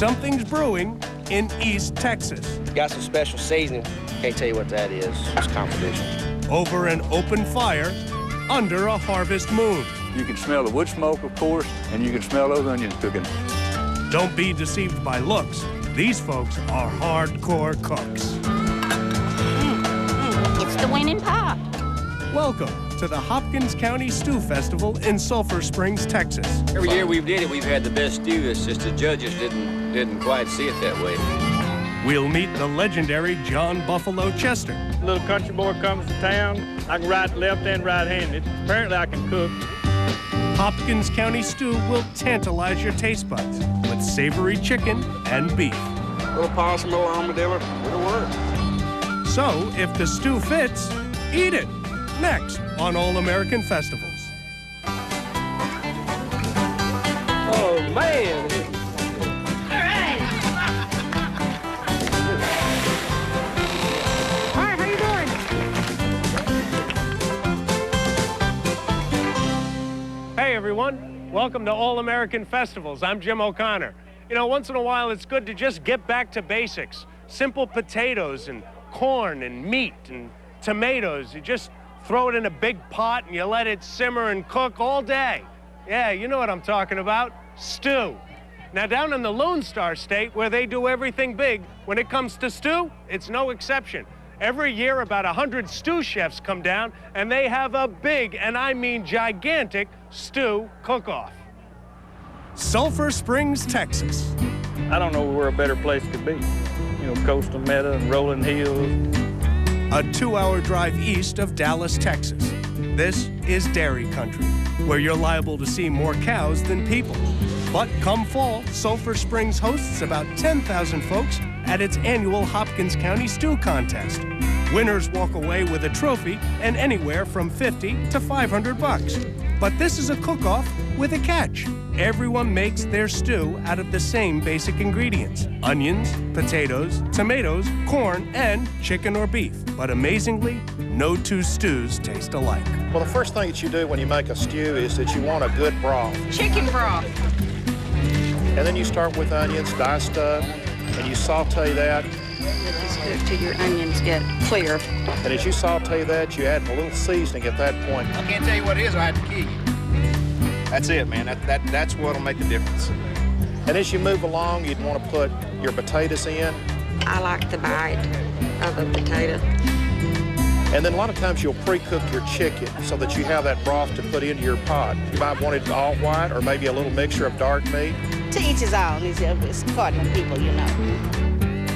something's brewing in East Texas. Got some special seasoning. Can't tell you what that is. It's confidential. Over an open fire, under a harvest moon. You can smell the wood smoke, of course, and you can smell those onions cooking. Don't be deceived by looks. These folks are hardcore cooks. It's the winning pot. Welcome to the Hopkins County Stew Festival in Sulphur Springs, Texas. Every year we've did it, we've had the best stew. It's just the judges didn't quite see it that way. We'll meet the legendary John Buffalo Chester. Little country boy comes to town. I can write left and right-handed. Apparently I can cook. Hopkins County Stew will tantalize your taste buds with savory chicken and beef. A little possum, a little armadillo, it'll work. So, if the stew fits, eat it. Next on All American Festivals. Oh, man. Hey everyone, welcome to All American Festivals. I'm Jim O'Connor. You know, once in a while it's good to just get back to basics. Simple potatoes and corn and meat and tomatoes. You just throw it in a big pot and you let it simmer and cook all day. Yeah, you know what I'm talking about, stew. Now down in the Lone Star State where they do everything big, when it comes to stew, it's no exception. Every year about 100 stew chefs come down and they have a big, and I mean gigantic, stew cook-off. Sulphur Springs, Texas. I don't know where a better place could be. You know, coastal meadow and rolling hills. A 2-hour drive east of Dallas, Texas. This is dairy country, where you're liable to see more cows than people. But come fall, Sulphur Springs hosts about 10,000 folks at its annual Hopkins County Stew Contest. Winners walk away with a trophy and anywhere from $50 to $500. But this is a cook-off with a catch. Everyone makes their stew out of the same basic ingredients: onions, potatoes, tomatoes, corn, and chicken or beef. But amazingly, no two stews taste alike. Well, the first thing that you do when you make a stew is that you want a good broth. Chicken broth. And then you start with onions, diced up, and you saute that. It's good till your onions get clear. And as you saute that, you add a little seasoning at that point. I can't tell you what it is, I have to kill you. That's it, man. That's what'll make the difference. And as you move along, you'd want to put your potatoes in. I like the bite of the potato. And then a lot of times you'll pre-cook your chicken so that you have that broth to put into your pot. You might want it all white or maybe a little mixture of dark meat. To each his own. It's according to people, you know.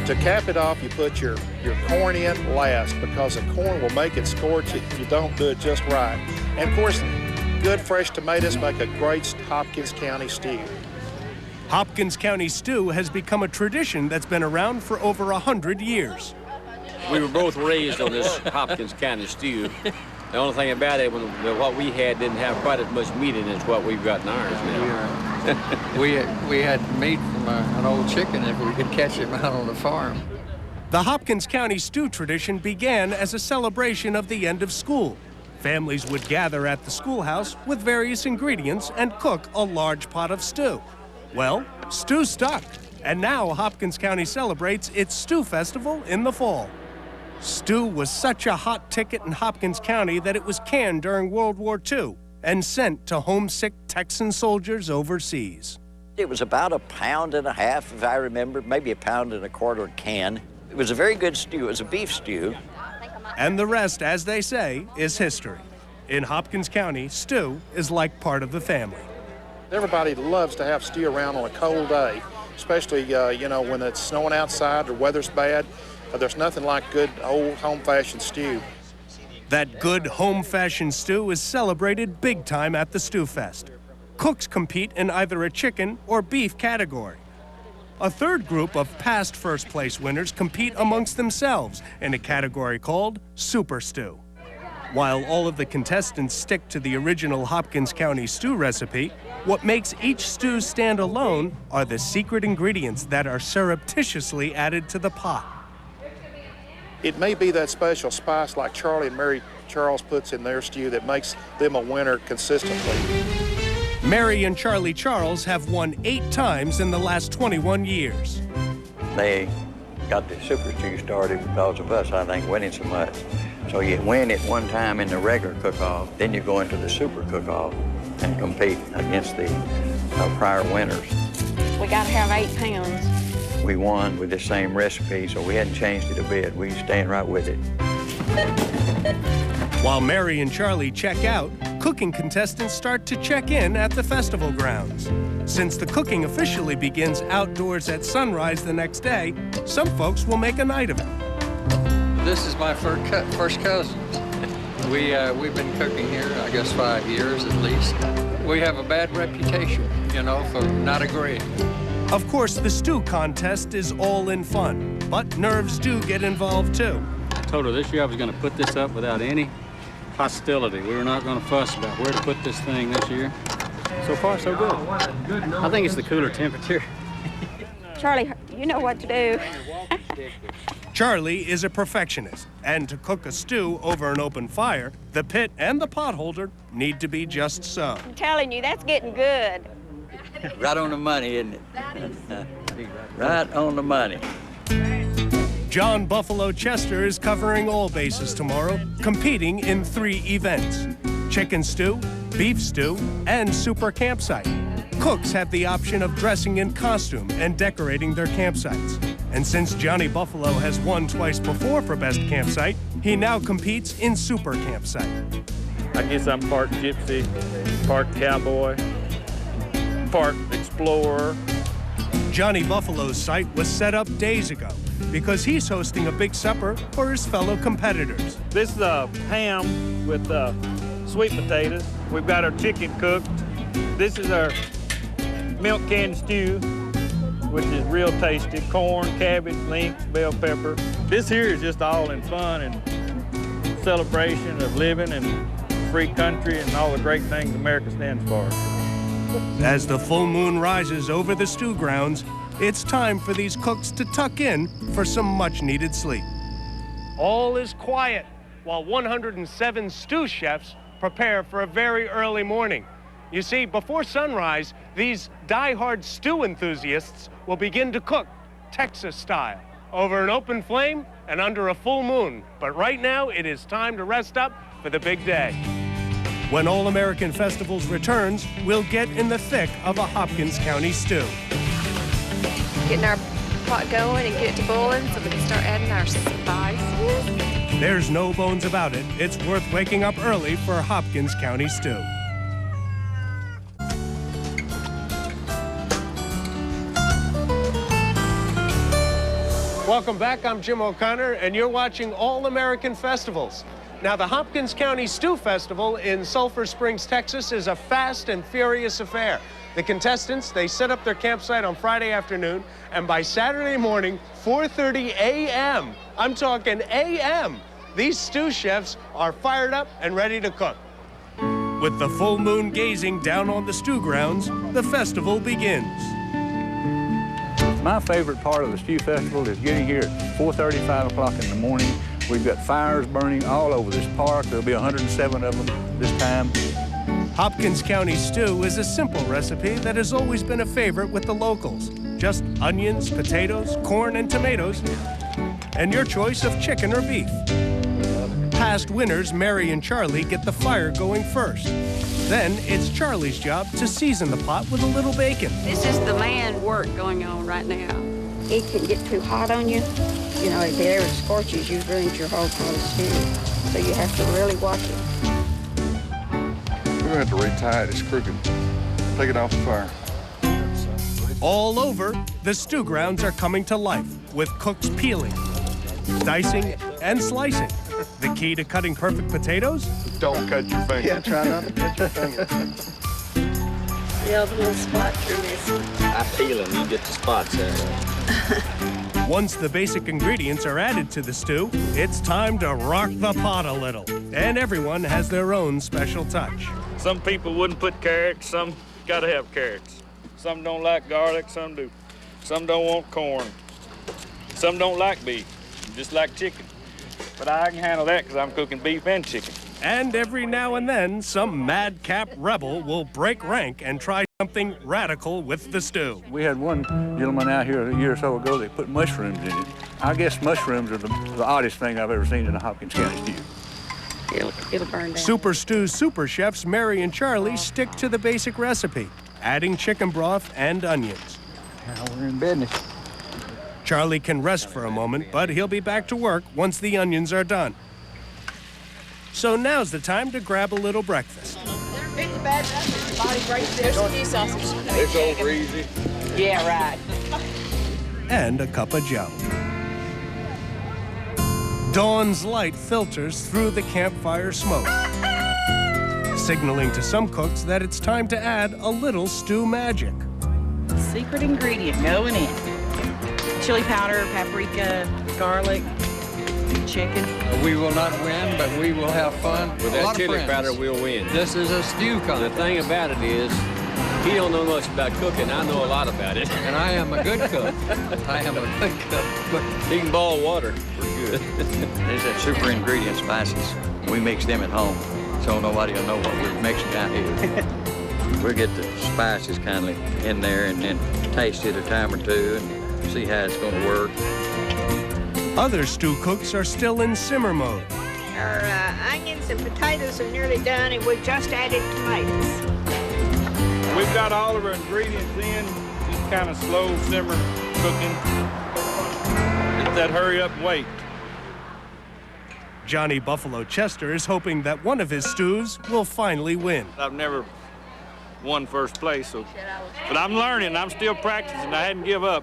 To cap it off, you put your corn in last because the corn will make it scorch if you don't do it just right. And of course, good fresh tomatoes make a great Hopkins County stew. Hopkins County Stew has become a tradition that's been around for over 100 years. We were both raised on this Hopkins County stew. The only thing about it, what we had didn't have quite as much meat in it as what we've got in ours now. We had meat from an old chicken if we could catch him out on the farm. The Hopkins County Stew tradition began as a celebration of the end of school. Families would gather at the schoolhouse with various ingredients and cook a large pot of stew. Well, stew stuck, and now Hopkins County celebrates its Stew Festival in the fall. Stew was such a hot ticket in Hopkins County that it was canned during World War II and sent to homesick Texan soldiers overseas. It was about 1.5 pounds, if I remember, maybe 1.25 pounds can. It was a very good stew. It was a beef stew. And the rest, as they say, is history. In Hopkins County, stew is like part of the family. Everybody loves to have stew around on a cold day, especially, you know, when it's snowing outside or weather's bad. There's nothing like good old home-fashioned stew. That good home-fashioned stew is celebrated big time at the Stew Fest. Cooks compete in either a chicken or beef category. A third group of past first-place winners compete amongst themselves in a category called Super Stew. While all of the contestants stick to the original Hopkins County stew recipe, what makes each stew stand alone are the secret ingredients that are surreptitiously added to the pot. It may be that special spice like Charlie and Mary Charles puts in their stew that makes them a winner consistently. Mary and Charlie Charles have won 8 times in the last 21 years. They got the Super Stew started because of us, I think, winning so much. So you win it one time in the regular cook-off, then you go into the Super Cook-Off and compete against the prior winners. We got to have 8 pounds. We won with the same recipe, so we hadn't changed it a bit. We stand right with it. While Mary and Charlie check out, cooking contestants start to check in at the festival grounds. Since the cooking officially begins outdoors at sunrise the next day, some folks will make a night of it. This is my first cousin. We've been cooking here, I guess, 5 years at least. We have a bad reputation, you know, for not agreeing. Of course, the stew contest is all in fun, but nerves do get involved too. I told her this year I was going to put this up without any hostility. We were not going to fuss about where to put this thing this year. So far, so good. I think it's the cooler temperature. Charlie, you know what to do. Charlie is a perfectionist, and to cook a stew over an open fire, the pit and the potholder need to be just so. I'm telling you, that's getting good. Right on the money, isn't it? Right on the money. John Buffalo Chester is covering all bases tomorrow, competing in 3 events: chicken stew, beef stew, and super campsite. Cooks have the option of dressing in costume and decorating their campsites. And since Johnny Buffalo has won twice before for Best Campsite, he now competes in Super Campsite. I guess I'm part gypsy, part cowboy, part explorer. Johnny Buffalo's site was set up days ago because he's hosting a big supper for his fellow competitors. This is a ham with sweet potatoes. We've got our chicken cooked. This is our milk can stew, which is real tasty. Corn, cabbage, link, bell pepper. This here is just all in fun and celebration of living in free country and all the great things America stands for. As the full moon rises over the stew grounds, it's time for these cooks to tuck in for some much-needed sleep. All is quiet while 107 stew chefs prepare for a very early morning. You see, before sunrise, these die-hard stew enthusiasts will begin to cook Texas style, over an open flame and under a full moon. But right now, it is time to rest up for the big day. When All American Festivals returns, we'll get in the thick of a Hopkins County stew. Getting our pot going and get it to boiling so we can start adding our spices. There's no bones about it. It's worth waking up early for Hopkins County stew. Welcome back. I'm Jim O'Connor, and you're watching All American Festivals. Now, the Hopkins County Stew Festival in Sulphur Springs, Texas, is a fast and furious affair. The contestants, they set up their campsite on Friday afternoon, and by Saturday morning, 4:30 a.m., I'm talking a.m., these stew chefs are fired up and ready to cook. With the full moon gazing down on the stew grounds, the festival begins. My favorite part of the Stew Festival is getting here at 4:30, 5 o'clock in the morning. We've got fires burning all over this park. There'll be 107 of them this time. Hopkins County stew is a simple recipe that has always been a favorite with the locals. Just onions, potatoes, corn, and tomatoes, and your choice of chicken or beef. Past winners, Mary and Charlie, get the fire going first. Then it's Charlie's job to season the pot with a little bacon. This is the man work going on right now. It can get too hot on you. You know, if it ever scorches, you've ruined your whole pot of stew. So you have to really watch it. We're going to have to retie it. It's crooked. Take it off the fire. All over, the stew grounds are coming to life with cooks peeling, dicing, and slicing. The key to cutting perfect potatoes? Don't cut your finger. Yeah, try not to cut your finger. Yeah, the little spots you're missing. I peel them, you get the spots out. Once the basic ingredients are added to the stew, it's time to rock the pot a little. And everyone has their own special touch. Some people wouldn't put carrots, some gotta have carrots. Some don't like garlic, some do. Some don't want corn. Some don't like beef, just like chicken. But I can handle that because I'm cooking beef and chicken. And every now and then, some madcap rebel will break rank and try something radical with the stew. We had one gentleman out here a year or so ago that put mushrooms in it. I guess mushrooms are the oddest thing I've ever seen in a Hopkins County stew. It'll burn down. Super Stew super chefs Mary and Charlie stick to the basic recipe, adding chicken broth and onions. Now we're in business. Charlie can rest for a moment, but he'll be back to work once the onions are done. So now's the time to grab a little breakfast. There's a few sausages. It's over easy. Yeah, right. And a cup of joe. Dawn's light filters through the campfire smoke, signaling to some cooks that it's time to add a little stew magic. Secret ingredient going in. Chili powder, paprika, garlic, chicken. We will not win, but we will have fun. With that chili powder, we'll win. This is a stew contest. The thing about it is, he don't know much about cooking. I know a lot about it. And I am a good cook. I am a good cook. But he can boil water. We're good. There's that super ingredient spices. We mix them at home, so nobody will know what we're mixing out here. We'll get the spices kind of in there and then taste it a time or two and see how it's going to work. Other stew cooks are still in simmer mode. Our onions and potatoes are nearly done, and we just added tomatoes. We've got all of our ingredients in, just kind of slow simmer cooking. It's that hurry up and wait. Johnny Buffalo Chester is hoping that one of his stews will finally win. I've never won first place, but I'm learning. I'm still practicing. I hadn't give up.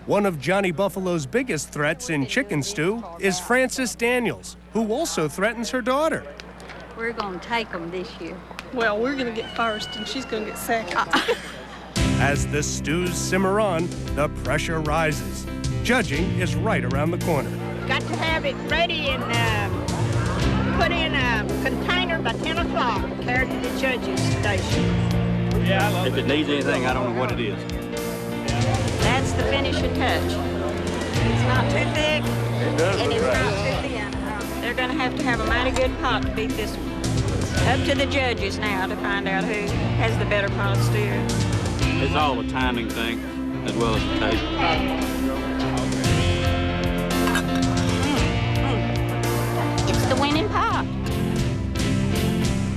One of Johnny Buffalo's biggest threats in chicken stew is Frances Daniels, who also threatens her daughter. We're going to take them this year. Well, we're going to get first, and she's going to get second. As the stews simmer on, the pressure rises. Judging is right around the corner. Got to have it ready and put in a container by 10 o'clock, carried to the judges' station. Yeah, I love If it needs anything, I don't know what it is. That's the finishing touch. It's not too thick, and it's not too thin. They're going to have a mighty good pot to beat this one. Up to the judges now to find out who has the better pot of stew. It's all a timing thing, as well as the taste. It's the winning pot.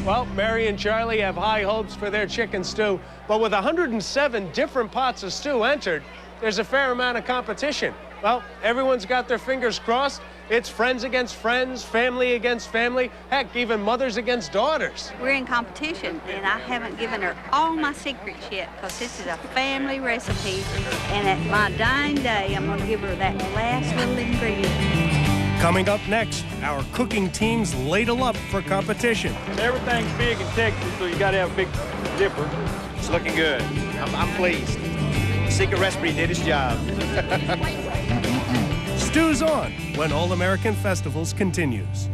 Well, Mary and Charlie have high hopes for their chicken stew, but with 107 different pots of stew entered, there's a fair amount of competition. Well, everyone's got their fingers crossed. It's friends against friends, family against family, heck, even mothers against daughters. We're in competition, and I haven't given her all my secrets yet, because this is a family recipe, and at my dying day, I'm going to give her that last little ingredient. Coming up next, our cooking teams ladle up for competition. Everything's big in Texas, so you got to have a big dipper. It's looking good. I'm pleased. Secret recipe did its job. Stew's on when All American Festivals continues.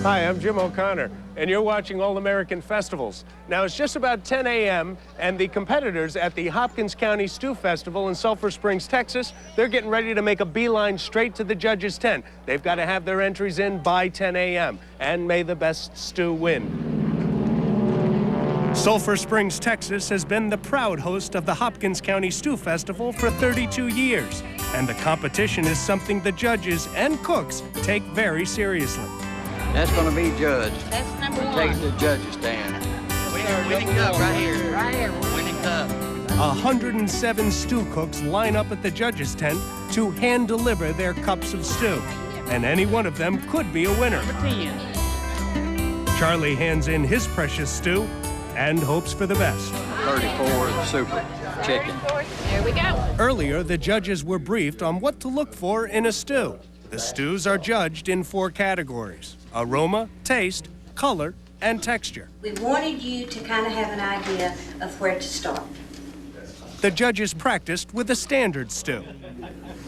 Hi, I'm Jim O'Connor, and you're watching All American Festivals. Now, it's just about 10 a.m., and the competitors at the Hopkins County Stew Festival in Sulphur Springs, Texas, they're getting ready to make a beeline straight to the judges' tent. They've got to have their entries in by 10 a.m., and may the best stew win. Sulphur Springs, Texas has been the proud host of the Hopkins County Stew Festival for 32 years, and the competition is something the judges and cooks take very seriously. That's going to be judged. That's number one. Take the judges stand. Winning cup right here. Right here. Winning cup. 107 stew cooks line up at the judges' tent to hand deliver their cups of stew, and any one of them could be a winner. Number 10. Charlie hands in his precious stew and hopes for the best. 34 is the super chicken. There we go. Earlier, the judges were briefed on what to look for in a stew. The stews are judged in 4 categories: aroma, taste, color, and texture. We wanted you to kind of have an idea of where to start. The judges practiced with a standard stew.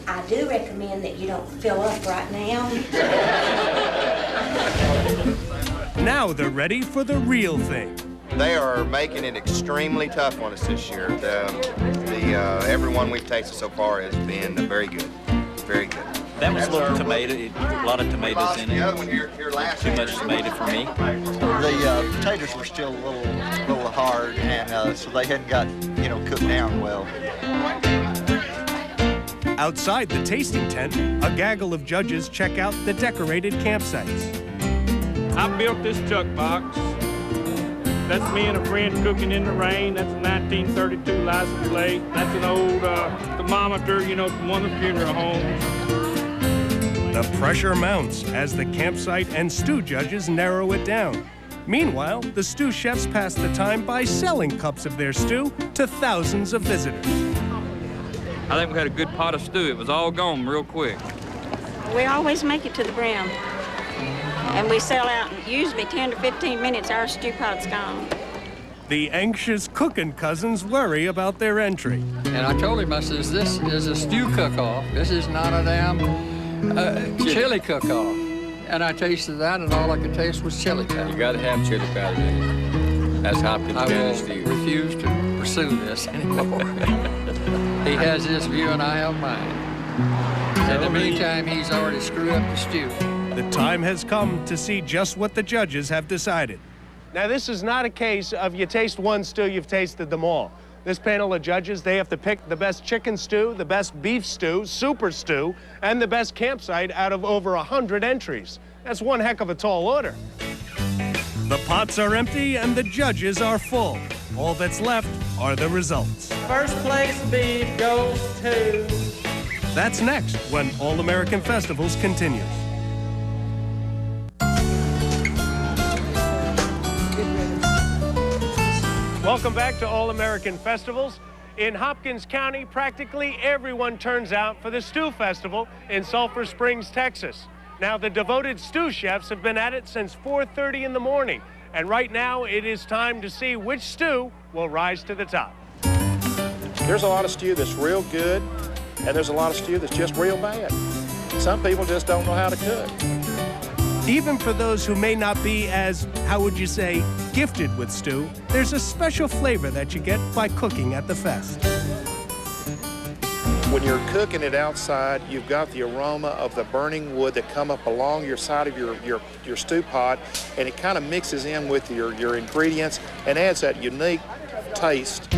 I do recommend that you don't fill up right now. Now they're ready for the real thing. They are making it extremely tough on us this year. Everyone we've tasted so far has been very good. very good. That was a little tomato, a lot of tomatoes in it. Too much tomato for me. The potatoes were still a little hard, and so they hadn't got, cooked down well. Outside the tasting tent, a gaggle of judges check out the decorated campsites. I built this chuck box. That's me and a friend cooking in the rain. That's a 1932 license plate. That's an old thermometer, from one of the funeral homes. The pressure mounts as the campsite and stew judges narrow it down. Meanwhile, the stew chefs pass the time by selling cups of their stew to thousands of visitors. I think we had a good pot of stew. It was all gone real quick. We always make it to the brim. And we sell out in usually 10 to 15 minutes, our stew pot's gone. The anxious cooking cousins worry about their entry. And I told him, I says, this is a stew cook-off. This is not a damn chili cook-off. And I tasted that, and all I could taste was chili powder. You gotta have chili powder in it. That's Hopkins County Stew. I will refuse to pursue this anymore. He has his view, and I have mine. In the meantime, he's already screwed up the stew. The time has come to see just what the judges have decided. Now, this is not a case of you taste one stew, you've tasted them all. This panel of judges, they have to pick the best chicken stew, the best beef stew, super stew, and the best campsite out of over 100 entries. That's one heck of a tall order. The pots are empty and the judges are full. All that's left are the results. First place beef goes to... That's next when All American Festivals continues. Welcome back to All American Festivals. In Hopkins County, practically everyone turns out for the Stew Festival in Sulphur Springs, Texas. Now, the devoted stew chefs have been at it since 4:30 in the morning, and right now it is time to see which stew will rise to the top. There's a lot of stew that's real good, and there's a lot of stew that's just real bad. Some people just don't know how to cook. Even for those who may not be as, how would you say, gifted with stew, there's a special flavor that you get by cooking at the fest. When you're cooking it outside, you've got the aroma of the burning wood that come up along your side of your stew pot, and it kind of mixes in with your ingredients and adds that unique taste.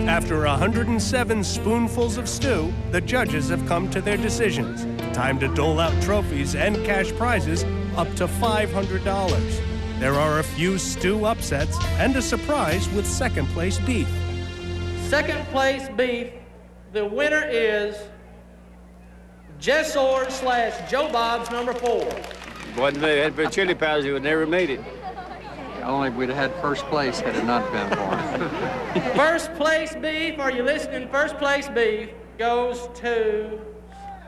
After 107 spoonfuls of stew, the judges have come to their decisions. Time to dole out trophies and cash prizes up to $500. There are a few stew upsets and a surprise with second place beef. Second place beef, the winner is Jessor/Joe Bob's number 4. Wasn't me. Had been chili powders, he would never made it. Only we'd have had first place had it not been for him. First place beef, are you listening? First place beef goes to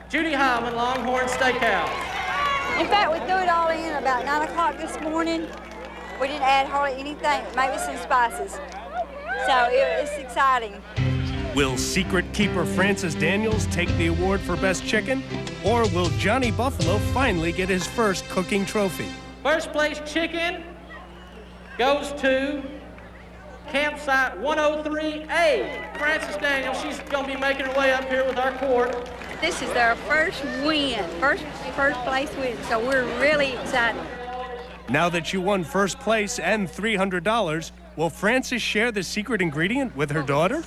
Judy Hyman, Longhorn Steakhouse. In fact, we threw it all in about 9 o'clock this morning. We didn't add hardly anything, maybe some spices. So it's exciting. Will secret keeper Francis Daniels take the award for best chicken? Or will Johnny Buffalo finally get his first cooking trophy? First place chicken goes to Campsite 103A. Francis Daniels, she's going to be making her way up here with our quart. This is our first win, first place win, so we're really excited. Now that you won first place and $300, will Francis share the secret ingredient with her daughter?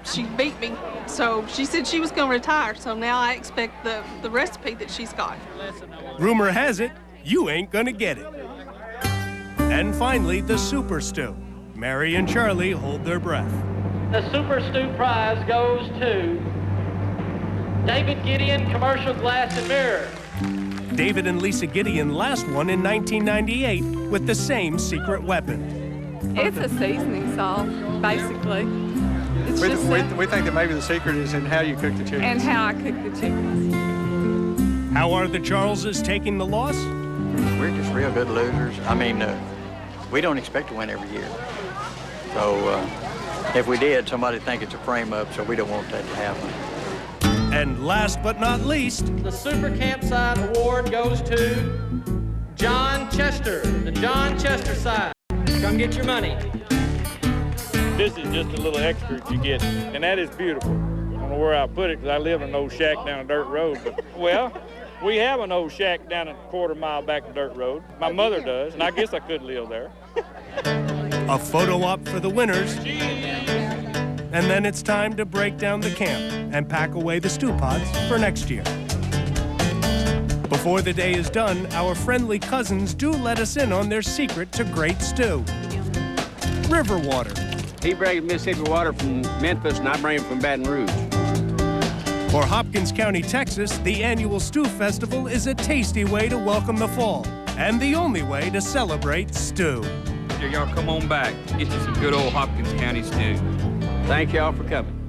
She beat me, so she said she was going to retire, so now I expect the recipe that she's got. Rumor has it, you ain't gonna get it. And finally, the Super Stew. Mary and Charlie hold their breath. The Super Stew prize goes to David Gideon, Commercial Glass and Mirror. David and Lisa Gideon last won in 1998 with the same secret weapon. It's a seasoning salt, basically. We think that maybe the secret is in how you cook the chickens. And how I cook the chickens. How are the Charleses taking the loss? We're just real good losers. I mean, we don't expect to win every year. So if we did, somebody'd think it's a frame-up, so we don't want that to happen. And last but not least, the Super Campsite Award goes to John Chester, the John Chester side. Come get your money. This is just a little extra you get, and that is beautiful. know where I put it because I live in an old shack down a dirt road. But, well, we have an old shack down a quarter-mile back the dirt road. My mother does, and I guess I could live there. A photo op for the winners. And then it's time to break down the camp and pack away the stew pots for next year. Before the day is done, our friendly cousins do let us in on their secret to great stew. River water. He brings Mississippi water from Memphis, and I bring it from Baton Rouge. For Hopkins County, Texas, the annual Stew Festival is a tasty way to welcome the fall and the only way to celebrate stew. Y'all come on back. Get you some good old Hopkins County stew. Thank y'all for coming.